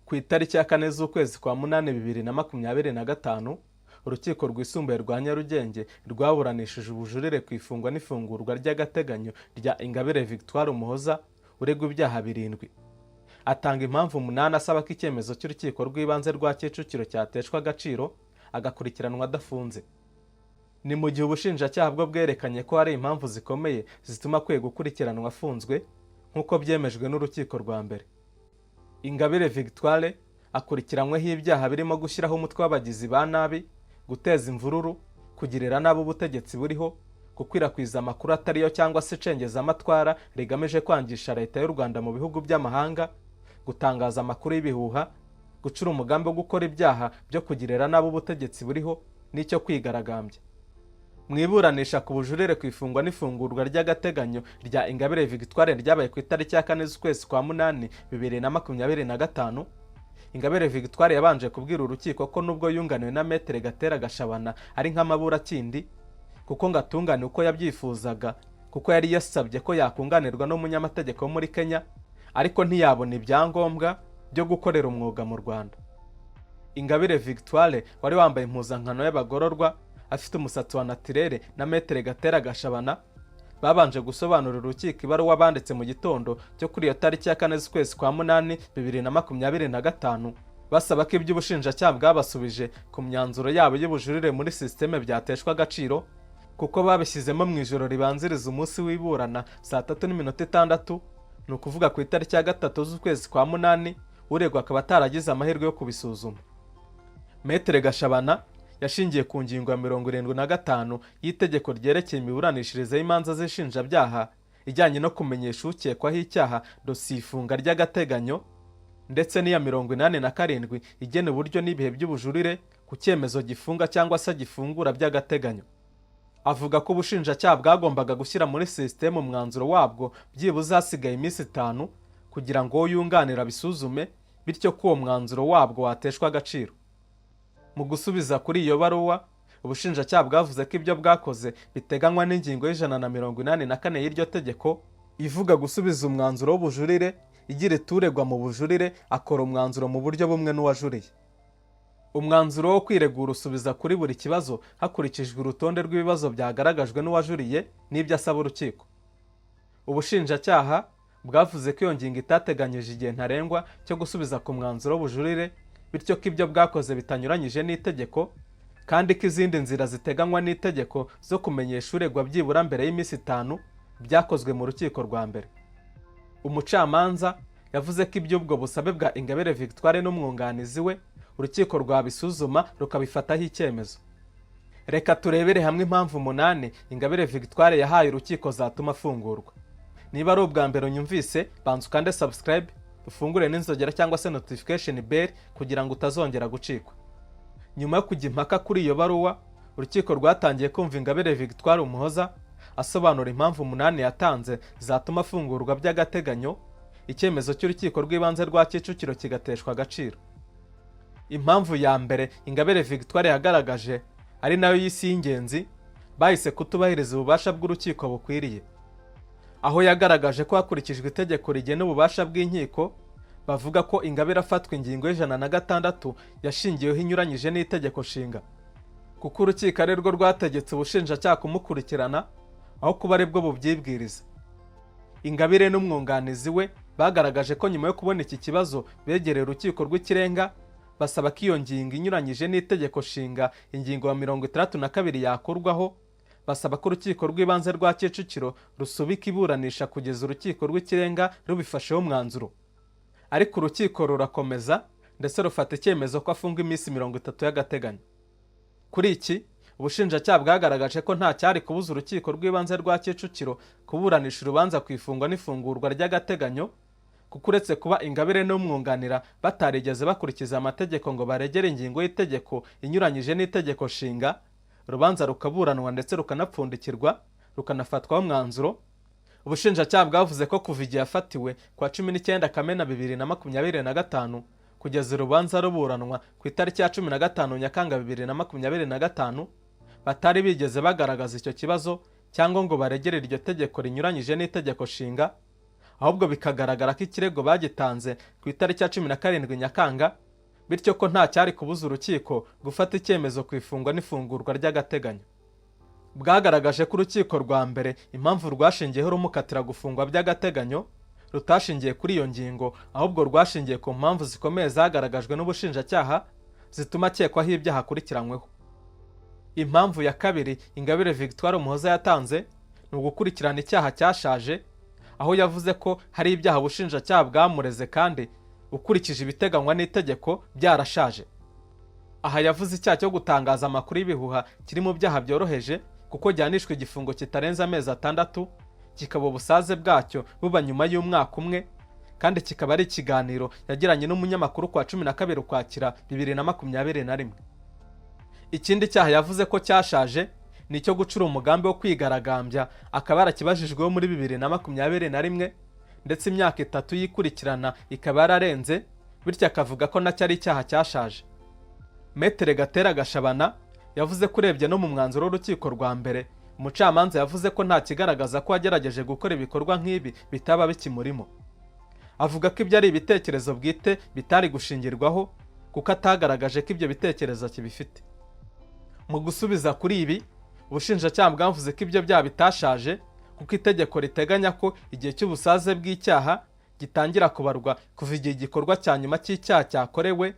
Ku itariki ya 4 z'ukwezi kwa munani 2025, urukiko rwisumbuye rwa Nyarugenge rwaburanishije ubujurire ku ifungwa n'ifungurwa ry'agateganyo rya Ingabire Victoire Umuhoza uregwa ibyaha 7. Atanga impamvu 8 asaba ko icyemezo cy'urukiko rw'ibanze rwa Kicukiro cyateshwa agaciro agakurikiranwa adafunze. Ni mu gihe ubushinjacyaha bwo bwerekanye ko hari impamvu zikomeye zituma kwe gukurikiranwa afunzwe nk'uko byemejwe n'urukiko rwa mbere. Ingabire Victoire akurikiranyweho ibyaha birimo gushyiraho umutwe w'abagizi ba nabi, guteza imvururu, kugirira nabi ubutegetsi buriho, gukwirakwiza amakuru atariyo cyangwa se cengezamatwara rigamije kwangisha leta y'u Rwanda mu bihugu by'amahanga, gutangaza amakuru y'ibihuha, gucura umugambi wo gukora ibyaha byo kugirira nabi ubutegetsi buriho n'icyo kwigaragambya. Mwiburanisha ku bujurire ku ifungwa n'ifungurwa ry'agateganyo rya Ingabire Victoire ryabaye ku itariki ya 4 z'ukwezi kwa munani 2025, Ingabire Victoire yabanje kubwira urukiko ko nubwo yunganiwe na Metere Gatera Gashabana ari nk'amabura kindi kuko ngatungane uko yabyifuzaga, kuko yari yasabye ko yakunganirwa n'umunyamategeko wo muri Kenya, ariko ntiyabona ibyangombwa byo gukorera umwuga mu Rwanda. Ingabire Victoire wari wambaye impuzankano y'abagororwa, afite umusatsi wa natirere na Metere Gatera Gashabana, babanje gusobanurira urukiko ibaruwa banditse mu gitondo cyo kuri iyo tariki ya 4 z'ukwezi kwa munani 2025, basaba ko iby'ubushinjacyaha bwabasubije ku myanzuro yabo y'ubujurire muri systeme byateshwa agaciro, kuko babishyizemo mu ijoro ribanziriza umunsi w'iburana saa 3:06, ni ukuvuga ku itariki ya 3 z'ukwezi kwa munani, uregwa akaba ataragize amahirwe yo kubisuzuma. Metere Gashabana yashingiye ku ngingo ya 75 y'itegeko ryerekeye imiburanishirize y'imanza z'ishinjabyaha ijyanye no kumenyesha ukekwaho icyaha dosiye ifunga ry'agateganyo, ndetse n'iya 87 igena uburyo n'ibihe by'ubujurire ku cyemezo gifunga cyangwa se gifungura by'agateganyo. Avuga ko ubushinjacyaha bwagombaga gushyira muri systeme umwanzuro wabwo byibuze hasigaye iminsi 5 kugira ngo yunganira bisuzume, bityo ko uwo mwanzuro wabwo wateshwa agaciro. Mu gusubiza kuri iyo baruwa, ubushinjacyaha bwavuze ko ibyo bwakoze biteganywa n'ingingo y'184 y'iryo tegeko ivuga gusubiza umwanzuro w'ubujurire, igira ituregwa mu bujurire akora umwanzuro mu buryo bumwe n'uwajuriye. Umwanzuro wo kwiregura usubiza kuri buri kibazo hakurikijwe urutonde rw'ibibazo byagaragajwe n'uwajuriye n'ibyo asaba urukiko. Ubushinjacyaha bwavuze ko iyo ngingo itateganyije igihe ntarengwa cyo gusubiza ku mwanzuro w'ubujurire, bityo ko ibyo bwakoze bitanyuranyije n'itegeko, kandi ko izindi nzira ziteganywa n'itegeko zo kumenyesha uregwa byibura mbere y'iminsi 5 byakozwe mu rukiko rwa mbere. Umucamanza yavuze ko iby'ubwo busabe bwa Ingabire Victoire n'umwunganizi we urukiko rwabisuzuma rukabifataho icyemezo. Reka turebere hamwe impamvu 8 Ingabire Victoire yahaye urukiko zatuma afungurwa. Niba ari ubwa mbere unyumvise, banza ukande subscribe, ufungure n'inzogera cyangwa se notification bell kugira ngo utazongera gucikwa. Nyuma yo kujya impaka kuri iyo baruwa, urukiko rwatangiye kumva Ingabire Victoire Umuhoza asobanura impamvu 8 yatanze zatuma afungurwa by'agateganyo, icyemezo cy'urukiko rw'ibanze rwa Kicukiro kigateshwa agaciro. Impamvu ya mbere Ingabire Victoire yagaragaje, ari nayo y'isi y'ingenzi, bahise kutubahiriza ububasha bw'urukiko bukwiriye. Aho yagaragaje ko hakurikijwe itegeko rigena ububasha bw'inkiko, bavuga ko Ingabire afatwa ingingo y'106 yashingiyeho inyuranyije n'itegeko nshinga, kuko urukiko ari rwo rwategetse ubushinjacyaha kumukurikirana aho kuba ari bwo bubyibwiriza. Ingabire n'umwunganizi we bagaragaje ko nyuma yo kubona iki kibazo begereye urukiko rw'ikirenga, basaba ko iyo ngingo inyuranyije n'itegeko nshinga ingingo ya 62 yakurwaho, basaba ko urukiko rw'ibanze rwa Kicukiro rusubika iburanisha kugeza urukiko rw'ikirenga rubifasheho umwanzuro. Ariko urukiko rurakomeza ndetse rufata icyemezo ko afungwa iminsi 30 y'agateganyo. Kuri iki, ubushinjacyaha bwagaragaje ko nta cyari kubuza urukiko rw'ibanze rwa Kicukiro kuburanisha urubanza ku ifungwa n'ifungurwa ry'agateganyo, kuko uretse kuba Ingabire n'umwunganira batarigeze bakurikiza amategeko ngo baregere ingingo y'itegeko inyuranyije n'itegeko nshinga, urubanza rukaburanwa ndetse rukanapfundikirwa rukanafatwaho umwanzuro. Ubushinjacyaha bwavuze ko kuva igihe yafatiwe kwa 19 Kamena 2025 kugeza urubanza ruburanwa ku itariki ya 15 Nyakanga 2025 batari bigeze bagaragaza icyo kibazo cyangwa ngo baregere iryo tegeko rinyuranyije n'itegeko nshinga, ahubwo bikagaragara ko ikirego bagitanze ku itariki ya 17 Nyakanga, bityo ko nta cyari kubuza urukiko gufata icyemezo ku ifungwa n'ifungurwa ry'agateganyo. Bwagaragaje ko urukiko rwa mbere impamvu rwashingiyeho rumukatira gufungwa by'agateganyo rutashingiye kuri iyo ngingo, ahubwo rwashingiye ku mpamvu zikomeye zagaragajwe n'ubushinjacyaha zituma akekwaho ibyaha akurikiranyweho. Impamvu ya kabiri Ingabire Victoire Umuhoza yatanze ni ugukurikirana icyaha cyashaje, aho yavuze ko hari ibyaha ubushinjacyaha bwamureze kandi ukurikije ibiteganywa n'itegeko byarashaje. Aha yavuze icyaha cyo gutangaza amakuru y'ibihuha kiri mu byaha byoroheje kuko gihanishwa igifungo kitarenze amezi 6, kikaba ubusaze bwacyo buba nyuma y'umwaka umwe, kandi kikaba ari ikiganiro yagiranye n'umunyamakuru kwa 12 Ukwakira 2021. Ikindi cyaha yavuze ko cyashaje ni icyo gucura umugambi wo kwigaragambya, akaba yarakibajijweho muri 2021, ndetse imyaka 3 yikurikirana ikaba yararenze, bityo akavuga ko nacyo ari icyaha cyashaje. Metere Gatera Gashabana yavuze ko urebye no mu mwanzuro w'urukiko rwa mbere, umucamanza yavuze ko nta kigaragaza ko yagerageje gukora ibikorwa nk'ibi bitaba bikimurimo. Avuga ko ibyo ari ibitekerezo bwite bitari gushingirwaho kuko atagaragaje ko ibyo bitekerezo kibifite. Mu gusubiza kuri ibi, ubushinjacyaha bwavuze ko ibyo byaha bitashaje kuko itegeko riteganya ko igihe cy'ubusaze bw'icyaha gitangira kubarwa kuva igihe igikorwa cya nyuma cy'icyaha cyakorewe,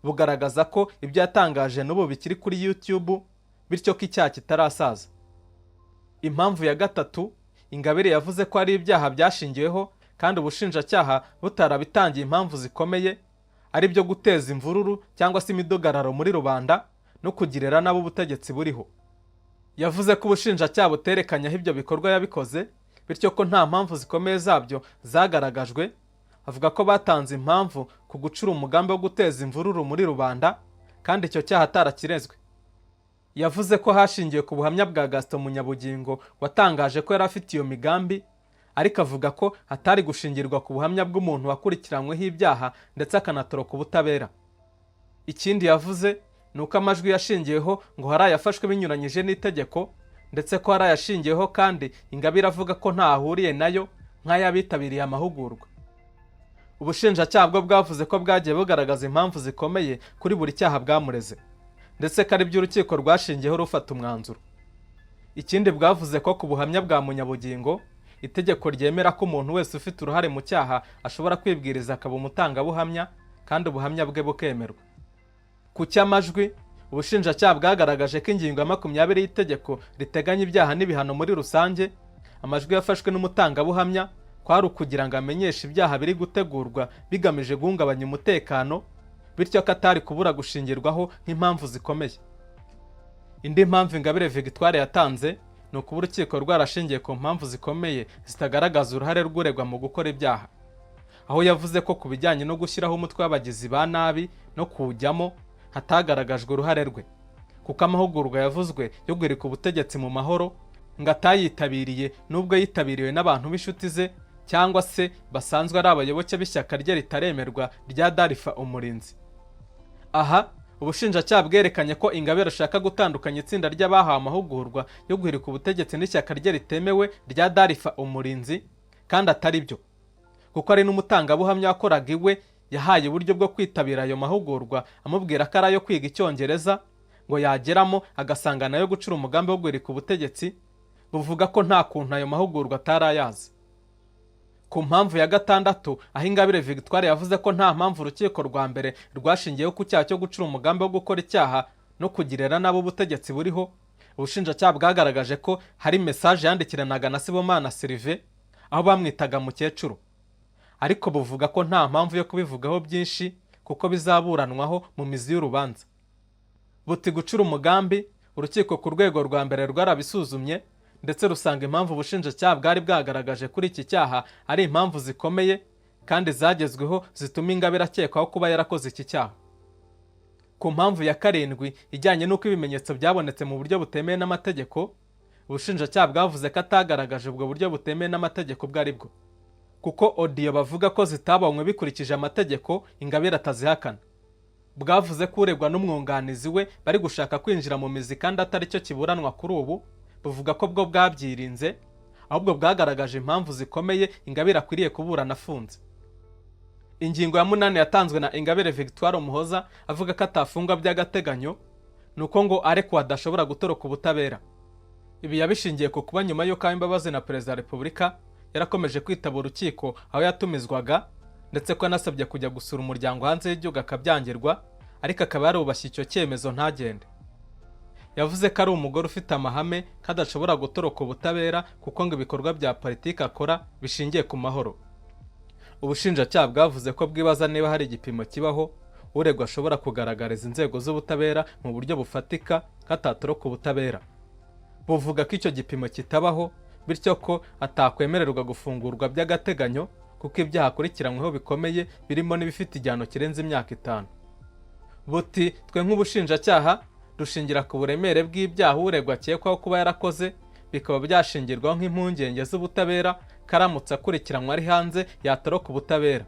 bugaragaza ko ibyo yatangaje n'ubu bikiri kuri YouTube, bityo ko icyaha kitarasaza. Impamvu ya gatatu, Ingabire yavuze ko ari ibyaha byashingiweho kandi ubushinjacyaha butarabitangiye impamvu zikomeye, ari byo guteza imvururu cyangwa se imidugararo muri rubanda no kugirira nabo ubutegetsi buriho. Yavuze ko ubushinjacyaha buterekanya aho ibyo bikorwa yabikoze, bityo ko nta mpamvu zikomeye zabyo zagaragajwe. Avuga ko batanze impamvu ku gucura umugambi wo guteza imvururu muri rubanda kandi icyo cyaha atarakirezwe. Yavuze ko hashingiwe ku buhamya bwa Gaston Munyabugingo watangaje ko yari afite iyo migambi, ariko avuga ko hatari gushingirwa ku buhamya bw'umuntu wakurikiranyweho ibyaha ndetse akanatoroka ubutabera. Ikindi yavuze ni uko amajwi yashingiyeho ngo hari ayafashwe binyuranyije n'itegeko, ndetse ko hari ayashingiyeho kandi Ingabire avuga ko nta ahuriye nayo nk'ayabitabiriye amahugurwa. Ubushinjacyaha bwo bwavuze ko bwagiye bugaragaza impamvu zikomeye kuri buri cyaha bwamureze, ndetse ko ari byo urukiko rwashingiyeho rufata umwanzuro. Ikindi bwavuze ko ku buhamya bwa Munyabugingo, itegeko ryemera ko umuntu wese ufite uruhare mu cyaha ashobora kwibwiriza akaba umutangabuhamya kandi ubuhamya bwe bukemerwa. Ku cy'amajwi, ubushinjacyaha bwagaragaje ko ingingo ya 20 y'itegeko riteganya ibyaha n'ibihano muri rusange, amajwi yafashwe n'umutangabuhamya kwari ukugira ngo amenyeshe ibyaha biri gutegurwa bigamije guhungabanya umutekano, bityo ko atari kubura gushingirwaho nk'impamvu zikomeye. Indi mpamvu Ingabire Victoire yatanze ni ukuba urukiko rwarashingiye ku mpamvu zikomeye zitagaragaza uruhare rw'uregwa mu gukora ibyaha, aho yavuze ko ku bijyanye no gushyiraho umutwe w'abagizi ba nabi no kuwujyamo hatagaragajwe uruhare rwe, kuko amahugurwa yavuzwe yo guhirika ubutegetsi mu mahoro ngo atayitabiriye nubwo yitabiriwe n'abantu b'inshuti ze cyangwa se basanzwe ari abayoboke b'ishyaka rye ritaremerwa rya Darifa Umurinzi. Aha ubushinjacyaha bwerekanye ko Ingabire ashaka gutandukanya itsinda ry'abahawe amahugurwa yo guhirika ubutegetsi n'ishyaka rye ritemewe rya Darifa Umurinzi, kandi atari byo, kuko ari n'umutangabuhamya wakoraga iwe yahaye uburyo bwo kwitabira ayo mahugurwa amubwira ko ari ayo kwiga Icyongereza, ngo yageramo agasanga nayo gucura umugambi wo guhirika ubutegetsi, buvuga ko nta kuntu ayo mahugurwa atarayazi. Ku mpamvu ya gatandatu, aho Ingabire Victoire yavuze ko nta mpamvu urukiko rwa mbere rwashingiyeho ku cyaha cyo gucura umugambi wo gukora icyaha no kugirira nabo ubutegetsi buriho, ubushinjacyaha bwagaragaje ko hari message yandikiranaga na Sibomana Sylvain aho bamwitaga mukecuru, ariko buvuga ko nta mpamvu yo kubivugaho byinshi kuko bizaburanwaho mu mizi y'urubanza. Buti gucura umugambi, urukiko ku rwego rwa mbere rwarabisuzumye ndetse rusanga impamvu ubushinjacyaha bwari bwagaragaje kuri iki cyaha ari impamvu zikomeye kandi zagezweho zituma Ingabire akekwaho kuba yarakoze iki cyaha. Ku mpamvu ya karindwi ijyanye n'uko ibimenyetso byabonetse mu buryo butemewe n'amategeko, ubushinjacyaha bwavuze ko atagaragaje ubwo buryo butemewe n'amategeko bwari bwo, kuko audio bavuga ko zitabonywe bikurikije amategeko Ingabire atazihakana. Bwavuze ko uregwa n'umwunganizi we bari gushaka kwinjira mu mizi kandi atari cyo kiburanwa kuri ubu, buvuga ko bwo bwabyirinze, ahubwo bwagaragaje impamvu zikomeye Ingabire akwiriye kuburana afunze. Ingingo ya 8 yatanzwe na Ingabire Victoire Umuhoza avuga ko atafungwa by'agateganyo nuko ngo ariko adashobora gutoroka ubutabera. Ibi yabishingiye ku kuba nyuma y'uko imbabazi na Perezida wa Repubulika yarakomeje kwitaba urukiko aho yatumizwaga, ndetse ko yanasabye kujya gusura umuryango hanze y'igihugu akabyangirwa, ariko akaba yarubashye icyo cyemezo ntagende. Yavuze ko ari umugore ufite amahame kadashobora gutoroka ubutabera kuko ngo ibikorwa bya politiki akora bishingiye ku mahoro. Ubushinjacyaha bwavuze ko bwibaza niba hari igipimo kibaho uregwa ashobora kugaragariza inzego z'ubutabera mu buryo bufatika katatoroka ubutabera. Buvuga ko icyo gipimo kitabaho, bityo ko atakwemererwa gufungurwa by'agateganyo kuko ibyaha akurikiranyweho bikomeye birimo n'ibifite igihano kirenze imyaka 5. Buti twe nk'ubushinjacyaha dushingira ku buremere bw'ibyaha uregwa akekwaho kuba yarakoze, bikaba byashingirwaho nk'impungenge z'ubutabera karamutse akurikiranywe ari hanze yatoroka ubutabera.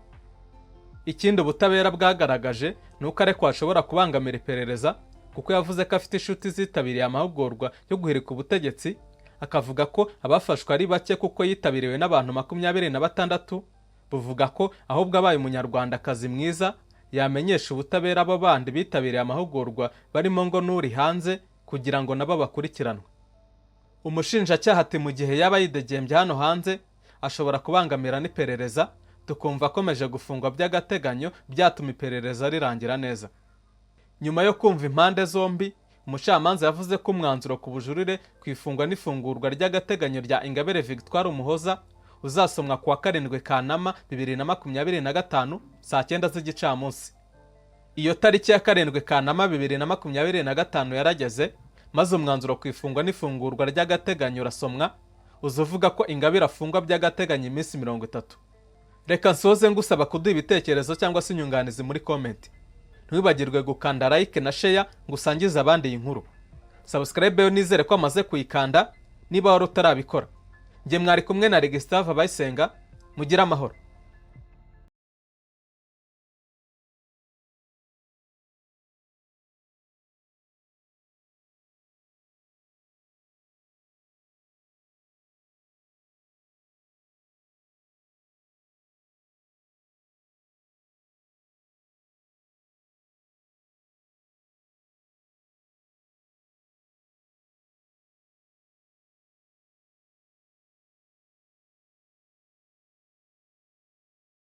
Ikindi ubutabera bwagaragaje nuko ariko ashobora kubangamira iperereza kuko yavuze ko afite inshuti zitabiriye amahugurwa yo guhirika ubutegetsi, akavuga ko abafashwe ari bake kuko yitabiriwe n'abantu 26. Buvuga ko ahubwo abaye umunyarwandakazi mwiza yamenyesha ubutabera abo bandi bitabiriye amahugurwa barimo ngo n'uri hanze kugira ngo nabo bakurikiranwe. Umushinjacyaha ati mu gihe yaba yidegembye hano hanze ashobora kubangamira n'iperereza, tukumva akomeje gufungwa by'agateganyo byatuma iperereza rirangira neza. Nyuma yo kumva impande zombi, umucamanza yavuze ko umwanzuro ku bujurire ku ifungwa n'ifungurwa ry'agateganyo rya Ingabire Victoire Umuhoza uzasomwa kuwa 7 Kanama 2025 saa 9 z'igicamunsi. Iyo tariki ya 7 Kanama 2025 yarageze, maze umwanzuro ku ifungwa n'ifungurwa ry'agateganyo urasomwa, uzuvuga ko Ingabire afungwa by'agateganyo iminsi 30. Reka nsoze ngusaba kuduha ibitekerezo cyangwa se inyunganizi muri comment. Ntiwibagirwe gukanda like na share ngusangiza abandi iyi nkuru. Subscribe yo nizere ko amaze kuyikanda niba wari utarabikora. Nge mwari kumwe na Registave Abayisenga, mugira amahoro.